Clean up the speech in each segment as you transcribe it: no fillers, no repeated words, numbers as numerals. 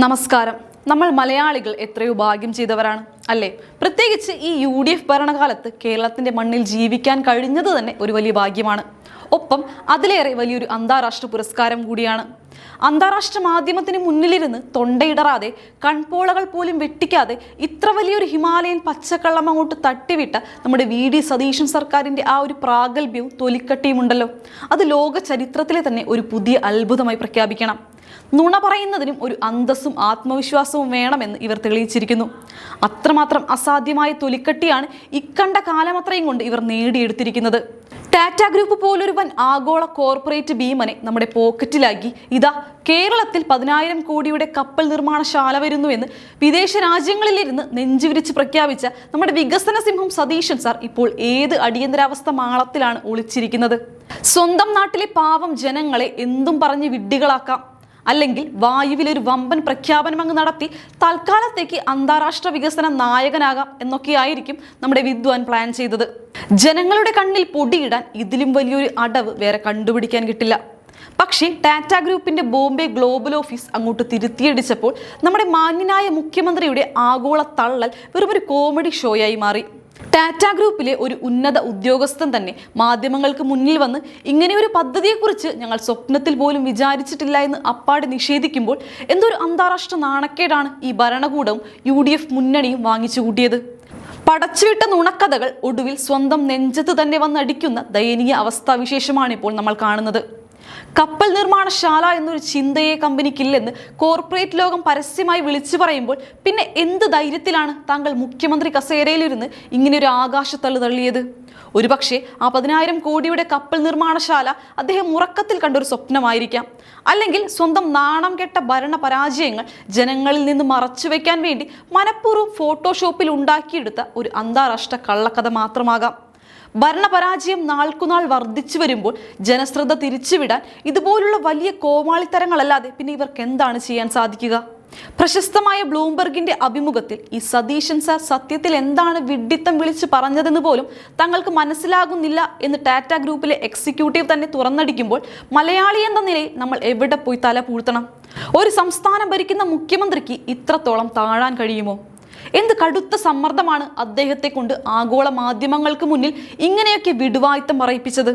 നമസ്കാരം. നമ്മൾ മലയാളികൾ എത്രയോ ഭാഗ്യം ചെയ്തവരാണ് അല്ലേ? പ്രത്യേകിച്ച് ഈ UDF ഭരണകാലത്ത് കേരളത്തിന്റെ മണ്ണിൽ ജീവിക്കാൻ കഴിഞ്ഞത് തന്നെ ഒരു വലിയ ഭാഗ്യമാണ്. ഒപ്പം അതിലേറെ വലിയൊരു അന്താരാഷ്ട്ര പുരസ്കാരം കൂടിയാണ്. അന്താരാഷ്ട്ര മാധ്യമത്തിന് മുന്നിലിരുന്ന് തൊണ്ടയിടറാതെ കൺപോളകൾ പോലും വെട്ടിക്കാതെ ഇത്ര വലിയൊരു ഹിമാലയൻ പച്ചക്കള്ളം അങ്ങോട്ട് തട്ടിവിട്ട നമ്മുടെ VD സതീശൻ സർക്കാരിൻ്റെ ആ ഒരു പ്രാഗൽഭ്യവും തൊലിക്കട്ടിയുമുണ്ടല്ലോ, അത് ലോക ചരിത്രത്തിലെ തന്നെ ഒരു പുതിയ അത്ഭുതമായി പ്രഖ്യാപിക്കണം. നുണ പറയുന്നതിനും ഒരു അന്തസ്സും ആത്മവിശ്വാസവും വേണമെന്ന് ഇവർ തെളിയിച്ചിരിക്കുന്നു. അത്രമാത്രം അസാധ്യമായ തൊലിക്കട്ടിയാണ് ഇക്കണ്ട കാലമത്രയും കൊണ്ട് ഇവർ നേടിയെടുത്തിരിക്കുന്നത്. ടാറ്റ ഗ്രൂപ്പ് പോലൊരു വൻ ആഗോള കോർപ്പറേറ്റ് ഭീമനെ നമ്മുടെ പോക്കറ്റിലാക്കി ഇതാ കേരളത്തിൽ 10,000 കോടിയുടെ കപ്പൽ നിർമ്മാണശാല വരുന്നുവെന്ന് വിദേശ രാജ്യങ്ങളിലിരുന്ന് നെഞ്ചുവിരിച്ച് പ്രഖ്യാപിച്ച നമ്മുടെ വികസന സിംഹം സതീശൻ സാർ ഇപ്പോൾ ഏത് അടിയന്തരാവസ്ഥ മാളത്തിലാണ് ഒളിച്ചിരിക്കുന്നത്? സ്വന്തം നാട്ടിലെ പാവം ജനങ്ങളെ എന്തും പറഞ്ഞ് വിഡ്ഢികളാക്കാം, അല്ലെങ്കിൽ വായുവിലൊരു വമ്പൻ പ്രഖ്യാപനം അങ്ങ് നടത്തി തൽക്കാലത്തേക്ക് അന്താരാഷ്ട്ര വികസന നായകനാകാം എന്നൊക്കെയായിരിക്കും നമ്മുടെ വിദ്വാൻ പ്ലാൻ ചെയ്തത്. ജനങ്ങളുടെ കണ്ണിൽ പൊടിയിടാൻ ഇതിലും വലിയൊരു അടവ് വേറെ കണ്ടുപിടിക്കാൻ കിട്ടില്ല. പക്ഷേ ടാറ്റ ഗ്രൂപ്പിന്റെ ബോംബെ ഗ്ലോബൽ ഓഫീസ് അങ്ങോട്ട് തിരുത്തിയടിച്ചപ്പോൾ നമ്മുടെ മാന്യനായ മുഖ്യമന്ത്രിയുടെ ആഗോള തള്ളൽ വെറുമൊരു കോമഡി ഷോയായി മാറി. ടാറ്റ ഗ്രൂപ്പിലെ ഒരു ഉന്നത ഉദ്യോഗസ്ഥൻ തന്നെ മാധ്യമങ്ങൾക്ക് മുന്നിൽ വന്ന് ഇങ്ങനെ ഒരു പദ്ധതിയെക്കുറിച്ച് ഞങ്ങൾ സ്വപ്നത്തിൽ പോലും വിചാരിച്ചിട്ടില്ല എന്ന് അപ്പാടെ നിഷേധിക്കുമ്പോൾ എന്തൊരു അന്താരാഷ്ട്ര നാണക്കേടാണ് ഈ ഭരണകൂടവും UDF മുന്നണിയും വാങ്ങിച്ചു കൂട്ടിയത്. പടച്ചുവിട്ട നുണക്കഥകൾ ഒടുവിൽ സ്വന്തം നെഞ്ചത്ത് തന്നെ വന്നടിക്കുന്ന ദയനീയ അവസ്ഥാവിശേഷമാണ് ഇപ്പോൾ നമ്മൾ കാണുന്നത്. കപ്പൽ നിർമ്മാണശാല എന്നൊരു ചിന്തയെ കമ്പനിക്കില്ലെന്ന് കോർപ്പറേറ്റ് ലോകം പരസ്യമായി വിളിച്ചു പറയുമ്പോൾ പിന്നെ എന്ത് ധൈര്യത്തിലാണ് താങ്കൾ മുഖ്യമന്ത്രി കസേരയിലിരുന്ന് ഇങ്ങനെയൊരു ആകാശത്തള്ളു തള്ളിയത്? ഒരുപക്ഷെ ആ 10,000 കോടിയുടെ കപ്പൽ നിർമ്മാണശാല അദ്ദേഹം ഉറക്കത്തിൽ കണ്ടൊരു സ്വപ്നമായിരിക്കാം. അല്ലെങ്കിൽ സ്വന്തം നാണം കെട്ട ഭരണ പരാജയങ്ങൾ ജനങ്ങളിൽ നിന്ന് മറച്ചുവെക്കാൻ വേണ്ടി മനഃപൂർവ്വം ഫോട്ടോഷോപ്പിൽ ഉണ്ടാക്കിയെടുത്ത ഒരു അന്താരാഷ്ട്ര കള്ളക്കഥ മാത്രമാകാം. ഭരണപരാജയം നാൾക്കുനാൾ വർദ്ധിച്ചു വരുമ്പോൾ ജനശ്രദ്ധ തിരിച്ചുവിടാൻ ഇതുപോലുള്ള വലിയ കോമാളിത്തരങ്ങളല്ലാതെ പിന്നെ ഇവർക്ക് എന്താണ് ചെയ്യാൻ സാധിക്കുക? പ്രശസ്തമായ ബ്ലൂംബർഗിന്റെ അഭിമുഖത്തിൽ ഈ സതീശൻ സാർ സത്യത്തിൽ എന്താണ് വിഡ്ഢിത്തം വിളിച്ച് പറഞ്ഞതെന്ന് പോലും തങ്ങൾക്ക് മനസ്സിലാകുന്നില്ല എന്ന് ടാറ്റ ഗ്രൂപ്പിലെ എക്സിക്യൂട്ടീവ് തന്നെ തുറന്നടിക്കുമ്പോൾ മലയാളി എന്ന നിലയിൽ നമ്മൾ എവിടെ പോയി തല പൂഴ്ത്തണം? ഒരു സംസ്ഥാനം ഭരിക്കുന്ന മുഖ്യമന്ത്രിക്ക് ഇത്രത്തോളം താഴാൻ കഴിയുമോ? എന്ത് കടുത്ത സമ്മർദ്ദമാണ് അദ്ദേഹത്തെ കൊണ്ട് ആഗോള മാധ്യമങ്ങൾക്ക് മുന്നിൽ ഇങ്ങനെയൊക്കെ വിടുവായിത്തം പറയിപ്പിച്ചത്?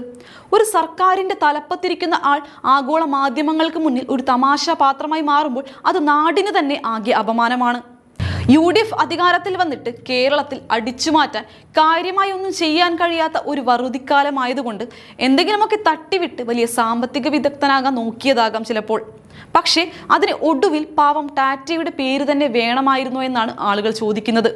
ഒരു സർക്കാരിന്റെ തലപ്പത്തിരിക്കുന്ന ആൾ ആഗോള മാധ്യമങ്ങൾക്ക് മുന്നിൽ ഒരു തമാശ പാത്രമായി മാറുമ്പോൾ അത് നാടിന് തന്നെ ആകെ അപമാനമാണ്. UDF അധികാരത്തിൽ വന്നിട്ട് കേരളത്തിൽ അടിച്ചുമാറ്റാൻ കാര്യമായി ഒന്നും ചെയ്യാൻ കഴിയാത്ത ഒരു വറുതിക്കാലമായതുകൊണ്ട് എന്തെങ്കിലുമൊക്കെ തട്ടിവിട്ട് വലിയ സാമ്പത്തിക വിദഗ്ധനാകാൻ നോക്കിയതാകാം ചിലപ്പോൾ. പക്ഷേ അതിന് ഒടുവിൽ പാവം ടാറ്റയുടെ പേര് തന്നെ വേണമായിരുന്നോ എന്നാണ് ആളുകൾ ചോദിക്കുന്നത്.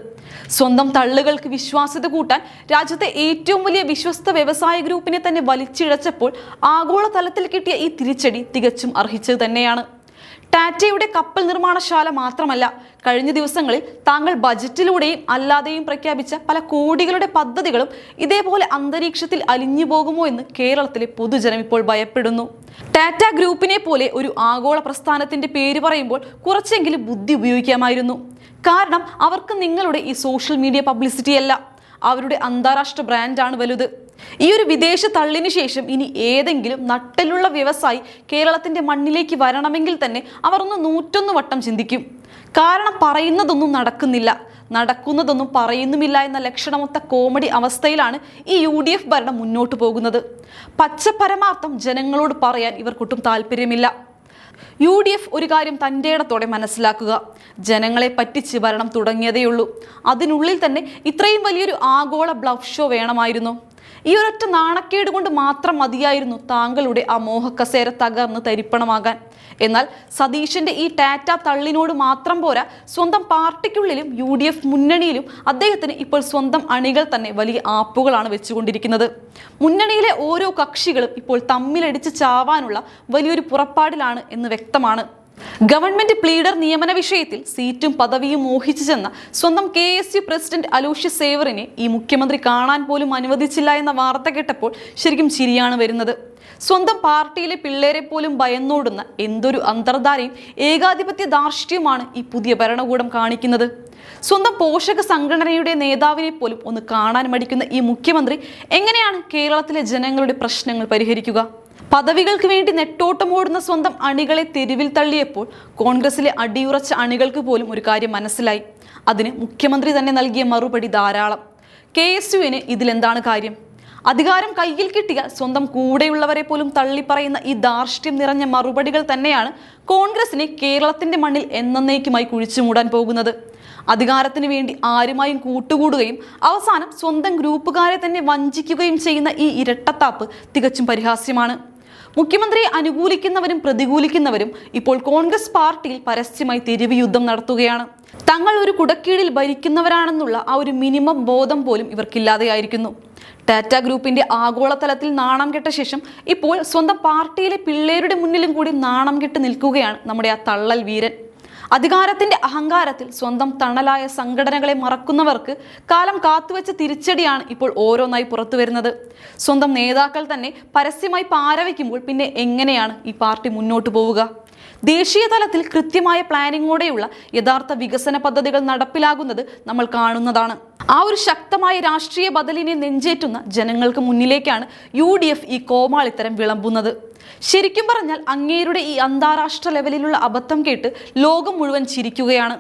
സ്വന്തം തള്ളുകൾക്ക് വിശ്വാസ്യത കൂട്ടാൻ രാജ്യത്തെ ഏറ്റവും വലിയ വിശ്വസ്ത വ്യവസായ ഗ്രൂപ്പിനെ തന്നെ വലിച്ചിഴച്ചപ്പോൾ ആഗോള തലത്തിൽ കിട്ടിയ ഈ തിരിച്ചടി തികച്ചും അർഹിച്ചത് തന്നെയാണ്. ടാറ്റയുടെ കപ്പൽ നിർമ്മാണശാല മാത്രമല്ല, കഴിഞ്ഞ ദിവസങ്ങളിൽ താങ്കൾ ബജറ്റിലൂടെയും അല്ലാതെയും പ്രഖ്യാപിച്ച പല കോടികളുടെ പദ്ധതികളും ഇതേപോലെ അന്തരീക്ഷത്തിൽ അലിഞ്ഞു പോകുമോ എന്ന് കേരളത്തിലെ പൊതുജനം ഇപ്പോൾ ഭയപ്പെടുന്നു. ടാറ്റ ഗ്രൂപ്പിനെ പോലെ ഒരു ആഗോള പ്രസ്ഥാനത്തിന്റെ പേര് പറയുമ്പോൾ കുറച്ചെങ്കിലും ബുദ്ധി ഉപയോഗിക്കാമായിരുന്നു. കാരണം അവർക്ക് നിങ്ങളുടെ ഈ സോഷ്യൽ മീഡിയ പബ്ലിസിറ്റി അല്ല, അവരുടെ അന്താരാഷ്ട്ര ബ്രാൻഡാണ് വലുത്. ഈ ഒരു വിദേശ തള്ളിന് ശേഷം ഇനി ഏതെങ്കിലും നട്ടിലുള്ള വ്യവസായി കേരളത്തിന്റെ മണ്ണിലേക്ക് വരണമെങ്കിൽ തന്നെ അവർ ഒന്ന് 101 വട്ടം ചിന്തിക്കും. കാരണം പറയുന്നതൊന്നും നടക്കുന്നില്ല, നടക്കുന്നതൊന്നും പറയുന്നുമില്ല എന്ന ലക്ഷണമൊത്ത കോമഡി അവസ്ഥയിലാണ് ഈ UDF ഭരണം മുന്നോട്ട് പോകുന്നത്. പച്ചപരമാർത്ഥം ജനങ്ങളോട് പറയാൻ ഇവർക്കൊട്ടും താല്പര്യമില്ല. UDF ഒരു കാര്യം തൻ്റെ ഇടത്തോടെ മനസ്സിലാക്കുക: ജനങ്ങളെ പറ്റിച്ച് ഭരണം തുടങ്ങിയതേയുള്ളൂ. അതിനുള്ളിൽ തന്നെ ഇത്രയും വലിയൊരു ആഗോള ബ്ലഫ് ഷോ വേണമായിരുന്നു? ഈ ഒരൊറ്റ നാണക്കേട് കൊണ്ട് മാത്രം മതിയായിരുന്നു താങ്കളുടെ ആ മോഹക്കസേര തകർന്ന് തരിപ്പണമാകാൻ. എന്നാൽ സതീശന്റെ ഈ ടാറ്റ തള്ളിനോട് മാത്രം പോരാ, സ്വന്തം പാർട്ടിക്കുള്ളിലും UDF മുന്നണിയിലും അദ്ദേഹത്തിന് ഇപ്പോൾ സ്വന്തം അണികൾ തന്നെ വലിയ ആപ്പുകളാണ് വെച്ചുകൊണ്ടിരിക്കുന്നത്. മുന്നണിയിലെ ഓരോ കക്ഷികളും ഇപ്പോൾ തമ്മിലടിച്ച് ചാവാനുള്ള വലിയൊരു പുറപ്പാടിലാണ് എന്ന് വ്യക്തമാണ്. ഗവൺമെന്റ് പ്ലീഡർ നിയമന വിഷയത്തിൽ സീറ്റും പദവിയും മോഹിച്ചു ചെന്ന സ്വന്തം KSU പ്രസിഡന്റ് അലോഷ്യസ് സേവറിനെ ഈ മുഖ്യമന്ത്രി കാണാൻ പോലും അനുവദിച്ചില്ല എന്ന വാർത്ത കേട്ടപ്പോൾ ശരിക്കും ചിരിയാണ് വരുന്നത്. സ്വന്തം പാർട്ടിയിലെ പിള്ളേരെ പോലും ഭയന്നോടുന്ന എന്തൊരു അന്തർധാരയും ഏകാധിപത്യ ധാർഷ്ട്യവുമാണ് ഈ പുതിയ ഭരണകൂടം കാണിക്കുന്നത്. സ്വന്തം പോഷക സംഘടനയുടെ നേതാവിനെ പോലും ഒന്ന് കാണാൻ മടിക്കുന്ന ഈ മുഖ്യമന്ത്രി എങ്ങനെയാണ് കേരളത്തിലെ ജനങ്ങളുടെ പ്രശ്നങ്ങൾ പരിഹരിക്കുക? പദവികൾക്ക് വേണ്ടി നെട്ടോട്ടമോടുന്ന സ്വന്തം അണികളെ തെരുവിൽ തള്ളിയപ്പോൾ കോൺഗ്രസിലെ അടിയുറച്ച അണികൾക്ക് പോലും ഒരു കാര്യം മനസ്സിലായി. അതിന് മുഖ്യമന്ത്രി തന്നെ നൽകിയ മറുപടി ധാരാളം. KSUവിന് ഇതിലെന്താണ് കാര്യം? അധികാരം കയ്യിൽ കിട്ടിയാൽ സ്വന്തം കൂടെയുള്ളവരെ പോലും തള്ളിപ്പറയുന്ന ഈ ധാർഷ്ട്യം നിറഞ്ഞ മറുപടികൾ തന്നെയാണ് കോൺഗ്രസിനെ കേരളത്തിന്റെ മണ്ണിൽ എന്നേക്കുമായി കുഴിച്ചുമൂടാൻ പോകുന്നത്. അധികാരത്തിന് വേണ്ടി ആരുമായും കൂട്ടുകൂടുകയും അവസാനം സ്വന്തം ഗ്രൂപ്പുകാരെ തന്നെ വഞ്ചിക്കുകയും ചെയ്യുന്ന ഈ ഇരട്ടത്താപ്പ് തികച്ചും പരിഹാസ്യമാണ്. മുഖ്യമന്ത്രിയെ അനുകൂലിക്കുന്നവരും പ്രതികൂലിക്കുന്നവരും ഇപ്പോൾ കോൺഗ്രസ് പാർട്ടിയിൽ പരസ്യമായി തെരുവ് യുദ്ധം നടത്തുകയാണ്. തങ്ങൾ ഒരു കുടക്കീഴിൽ ഭരിക്കുന്നവരാണെന്നുള്ള ആ ഒരു മിനിമം ബോധം പോലും ഇവർക്കില്ലാതെയായിരിക്കുന്നു. ടാറ്റ ഗ്രൂപ്പിന്റെ ആഗോളതലത്തിൽ നാണം കെട്ട ശേഷം ഇപ്പോൾ സ്വന്തം പാർട്ടിയിലെ പിള്ളേരുടെ മുന്നിലും കൂടി നാണം കെട്ട് നിൽക്കുകയാണ് നമ്മുടെ ആ തള്ളൽ വീരൻ. അധികാരത്തിന്റെ അഹങ്കാരത്തിൽ സ്വന്തം തണലായ സംഘടനകളെ മറക്കുന്നവർക്ക് കാലം കാത്തുവെച്ച തിരിച്ചടിയാണ് ഇപ്പോൾ ഓരോന്നായി പുറത്തു വരുന്നത്. സ്വന്തം നേതാക്കൾ തന്നെ പരസ്യമായി പാരവയ്ക്കുമ്പോൾ പിന്നെ എങ്ങനെയാണ് ഈ പാർട്ടി മുന്നോട്ട് പോവുക? ദേശീയ തലത്തിൽ കൃത്യമായ പ്ലാനിങ്ങോടെയുള്ള യഥാർത്ഥ വികസന പദ്ധതികൾ നടപ്പിലാകുന്നത് നമ്മൾ കാണുന്നതാണ്. ആ ഒരു ശക്തമായ രാഷ്ട്രീയ ബദലിനെ നെഞ്ചേറ്റുന്ന ജനങ്ങൾക്ക് മുന്നിലേക്കാണ് UDF ഈ കോമാളിത്തരം വിളമ്പുന്നത്. ശരിക്കും പറഞ്ഞാൽ അങ്ങേരുടെ ഈ അന്താരാഷ്ട്ര ലെവലിലുള്ള അബദ്ധം കേട്ട് ലോകം മുഴുവൻ ചിരിക്കുകയാണ്.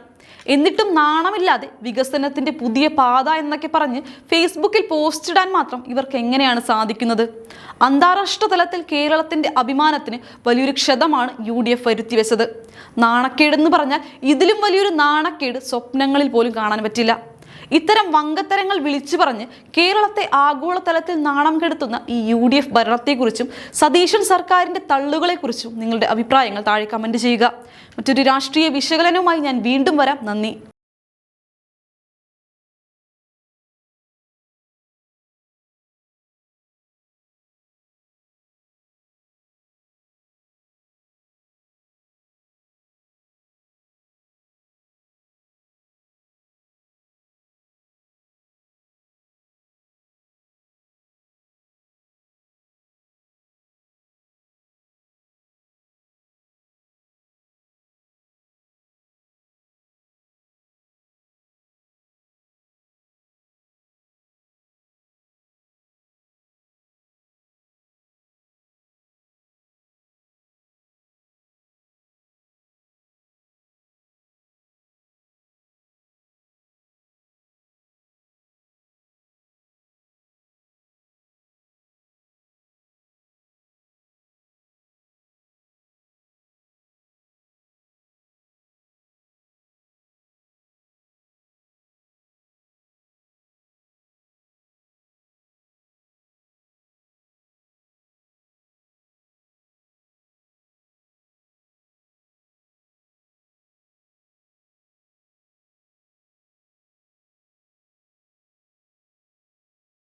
എന്നിട്ടും നാണമില്ലാതെ വികസനത്തിന്റെ പുതിയ പാത എന്നൊക്കെ പറഞ്ഞ് ഫേസ്ബുക്കിൽ പോസ്റ്റ് ഇടാൻ മാത്രം ഇവർക്ക് എങ്ങനെയാണ് സാധിക്കുന്നത്? അന്താരാഷ്ട്ര തലത്തിൽ കേരളത്തിന്റെ അഭിമാനത്തിന് വലിയൊരു ക്ഷതമാണ് UDF വരുത്തിവെച്ചത്. നാണക്കേടെന്ന് പറഞ്ഞാൽ ഇതിലും വലിയൊരു നാണക്കേട് സ്വപ്നങ്ങളിൽ പോലും കാണാൻ പറ്റില്ല. ഇത്തരം വങ്കത്തരങ്ങൾ വിളിച്ചു പറഞ്ഞ് കേരളത്തെ ആഗോളതലത്തിൽ നാണം കെടുത്തുന്ന ഈ UDF ഭരണത്തെക്കുറിച്ചും സതീശൻ സർക്കാരിന്റെ തള്ളുകളെക്കുറിച്ചും നിങ്ങളുടെ അഭിപ്രായങ്ങൾ താഴെ കമന്റ് ചെയ്യുക. മറ്റൊരു രാഷ്ട്രീയ വിശകലനവുമായി ഞാൻ വീണ്ടും വരാം. നന്ദി.